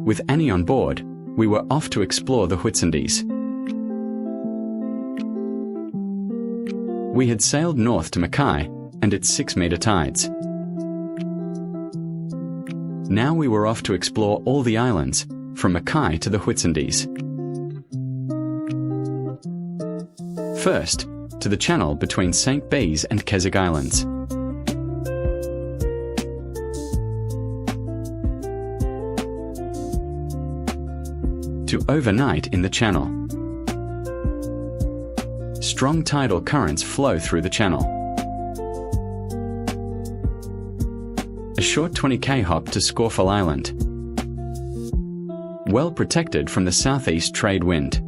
With Annie on board, we were off to explore the Whitsundays. We had sailed north to Mackay and its 6-metre tides. Now we were off to explore all the islands, from Mackay to the Whitsundays. First, to the channel between St. Bees and Keswick Islands. To overnight in the channel. Strong tidal currents flow through the channel. A short 20k hop to Townsville Island. Well protected from the southeast trade wind.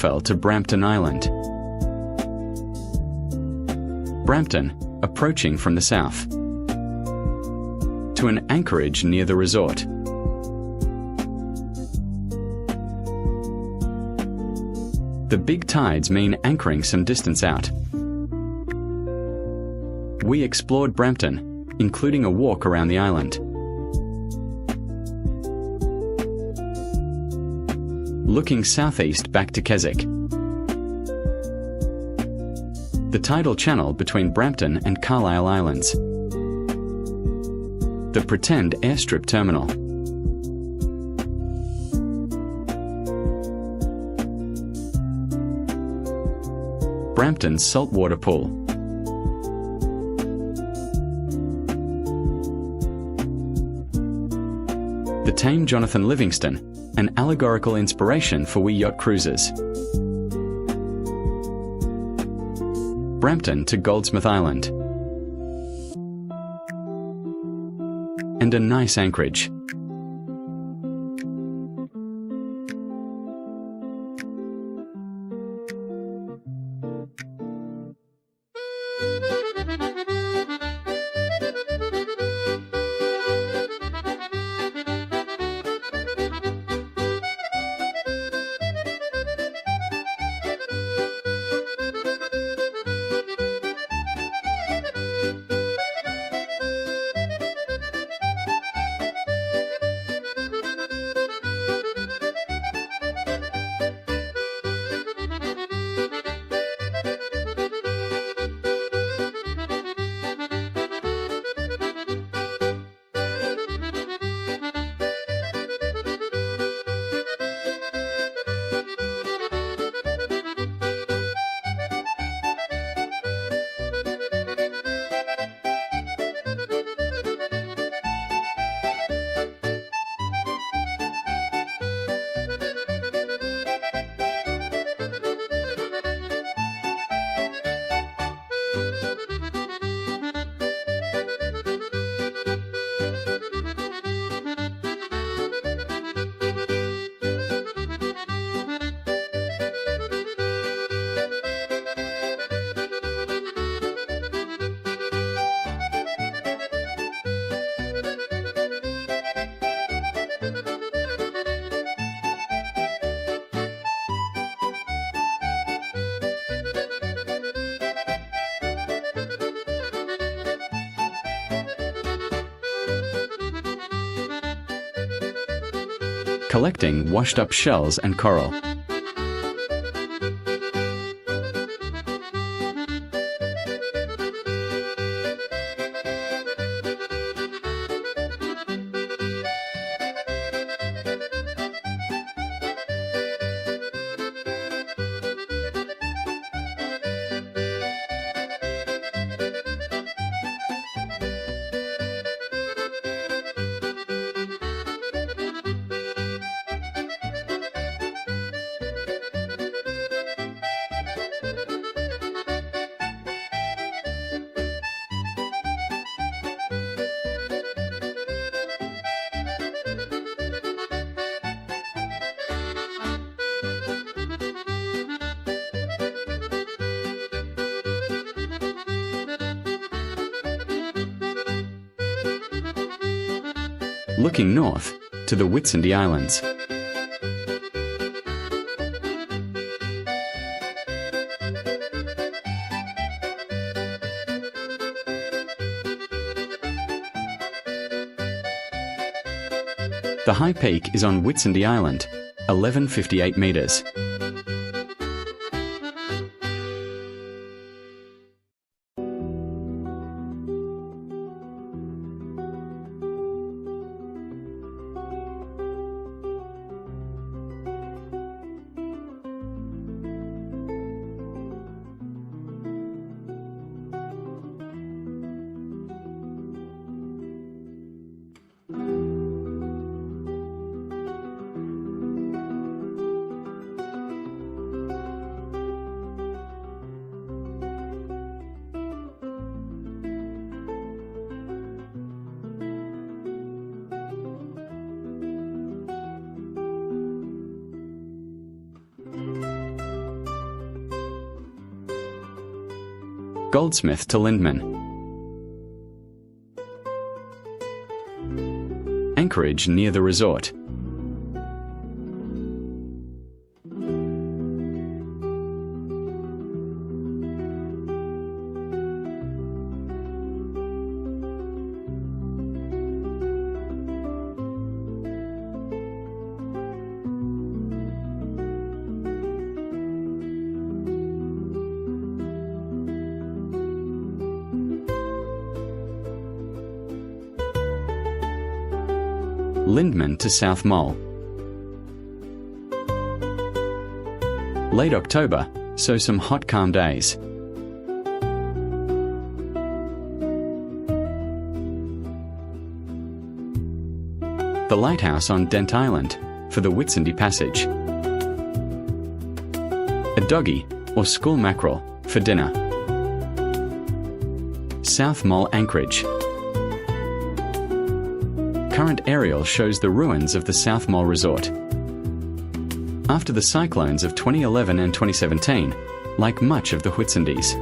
Townsville to Brampton Island. Brampton, approaching from the south. To an anchorage near the resort. The big tides mean anchoring some distance out. We explored Brampton, including a walk around the island. Looking southeast back to Keswick. The tidal channel between Brampton and Carlisle Islands. The pretend airstrip terminal. Brampton's saltwater pool. The tame Jonathan Livingston, an allegorical inspiration for wee yacht cruises. Brampton to Goldsmith Island. And a nice anchorage. Collecting washed-up shells and coral. looking north to the Whitsunday Islands. The high peak is on Whitsunday Island, 1158 metres. Goldsmith to Lindman. Anchorage near the resort. Lindman to South Mole. Late October, so some hot calm days. The lighthouse on Dent Island for the Whitsunday Passage. A doggy or school mackerel for dinner. South Mole Anchorage. Current aerial shows the ruins of the South Mole Resort. After the cyclones of 2011 and 2017, like much of the Whitsundays.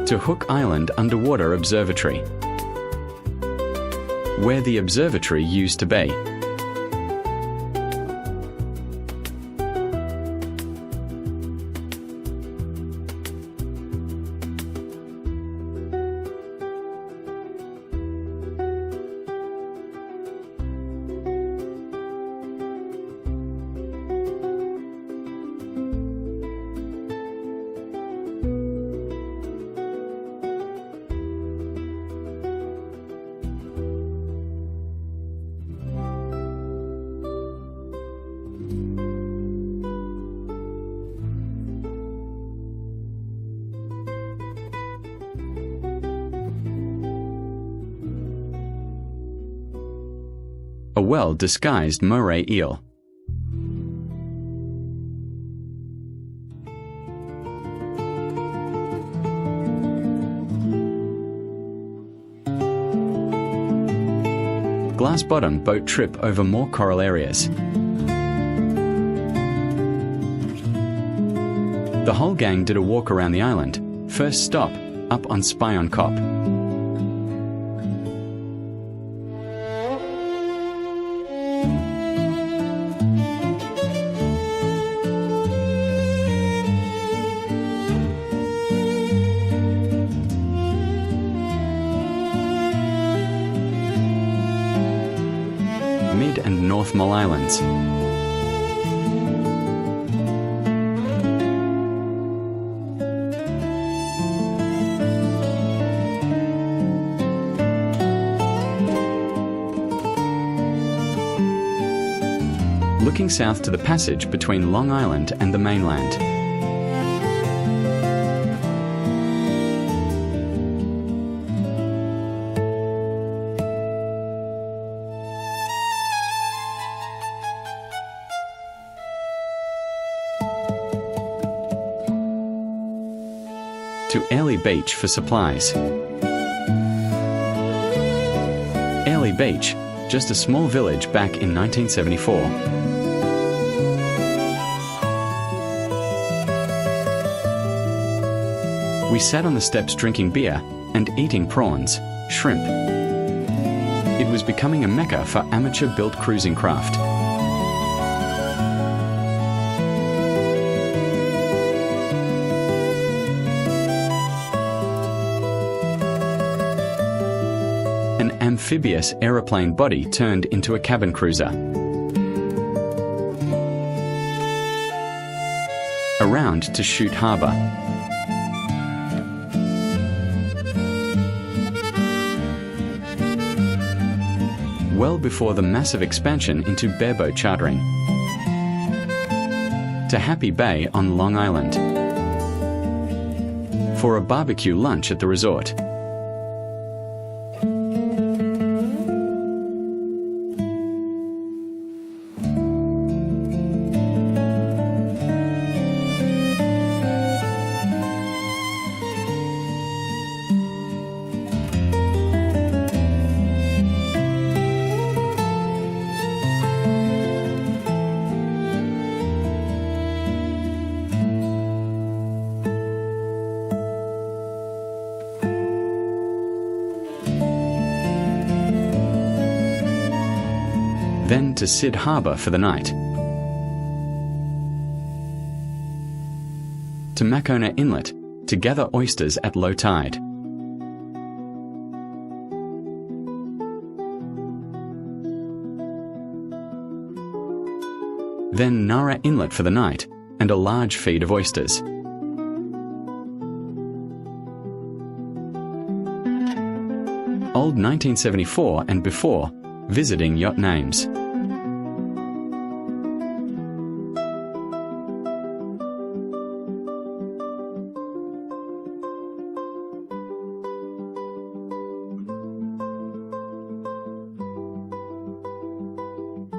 To Hook Island Underwater Observatory, where the observatory used to be. A well-disguised moray eel. Glass-bottom boat trip over more coral areas. The whole gang did a walk around the island. First stop, up on Spion Cop. Mid and North Mole Islands. Looking south to the passage between Long Island and the mainland. To Airlie Beach for supplies. Airlie Beach, just a small village back in 1974. We sat on the steps drinking beer and eating prawns, shrimp, was becoming a mecca for amateur-built cruising craft. An amphibious aeroplane body turned into a cabin cruiser. Around to Chute Harbour. Well before the massive expansion into bareboat chartering. To Happy Bay on Long Island. For a barbecue lunch at the resort. Then to Sid Harbour for the night. To Mackay Inlet to gather oysters at low tide. Then Nara Inlet for the night and a large feed of oysters. Old 1974 and before, visiting yacht names.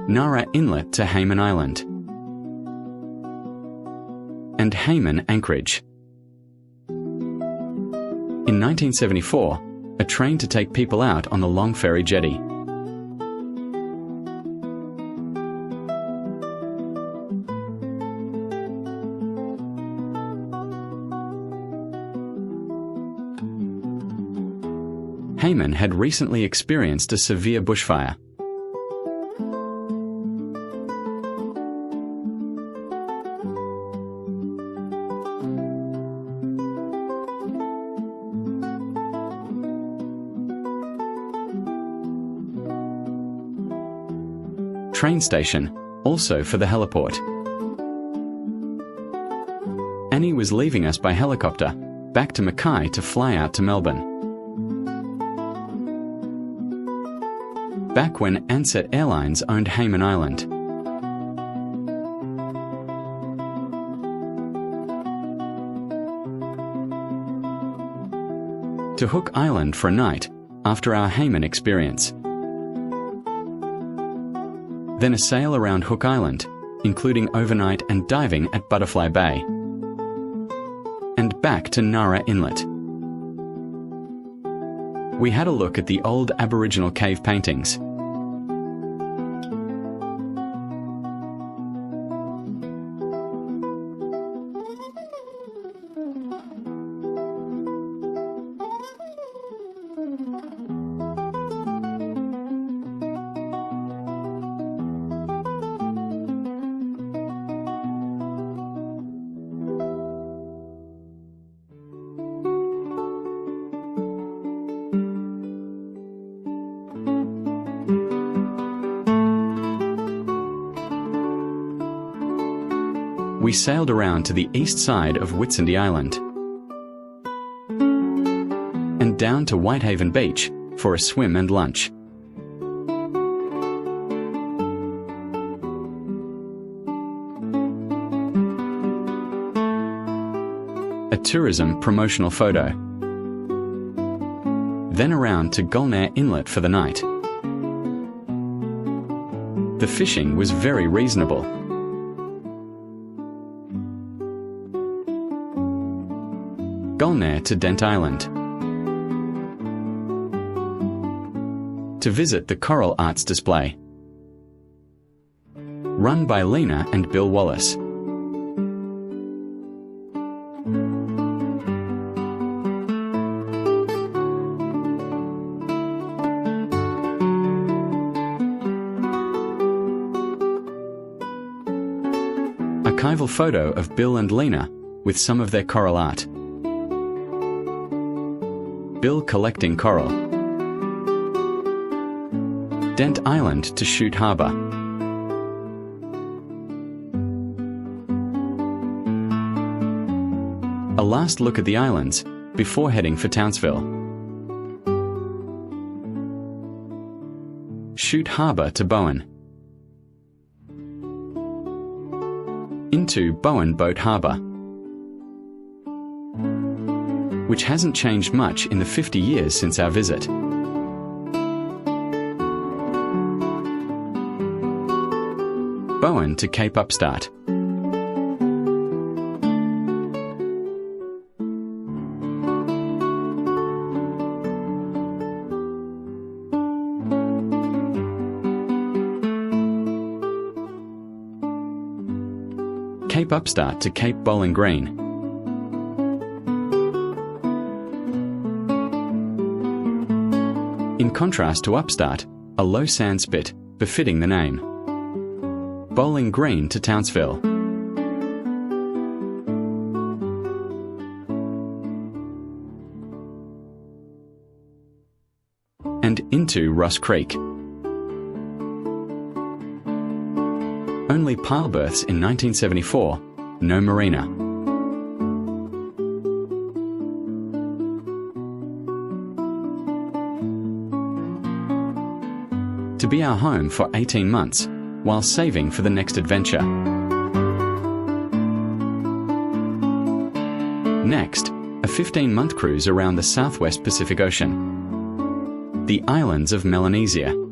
Nara Inlet to Hayman Island. And Hayman Anchorage. In 1974, a train to take people out on the Long Ferry jetty. Hayman had recently experienced a severe bushfire. Train station, also for the heliport. Annie was leaving us by helicopter, back to Mackay to fly out to Melbourne. Back when Ansett Airlines owned Hayman Island. To Hook Island for a night, after our Hayman experience. Then a sail around Hook Island, including overnight and diving at Butterfly Bay. And back to Nara Inlet. We had a look at the old Aboriginal cave paintings. We sailed around to the east side of Whitsunday Island and down to Whitehaven Beach for a swim and lunch. A tourism promotional photo. Then around to Gulnair Inlet for the night. The fishing was very reasonable. Gulnair to Dent Island. To visit the Coral Arts display. Run by Lena and Bill Wallace. Archival photo of Bill and Lena with some of their coral art. Bill collecting coral. Dent Island to Chute Harbour. A last look at the islands before heading for Townsville. Chute Harbour to Bowen. Into Bowen Boat Harbour, which hasn't changed much in the 50 years since our visit. Bowen to Cape Upstart. Cape Upstart to Cape Bowling Green. In contrast to Upstart, a low sand spit, befitting the name. Bowling Green to Townsville. And into Ross Creek. Only pile berths in 1974, no marina. To be our home for 18 months, while saving for the next adventure. Next, a 15-month cruise around the southwest Pacific Ocean. The islands of Melanesia.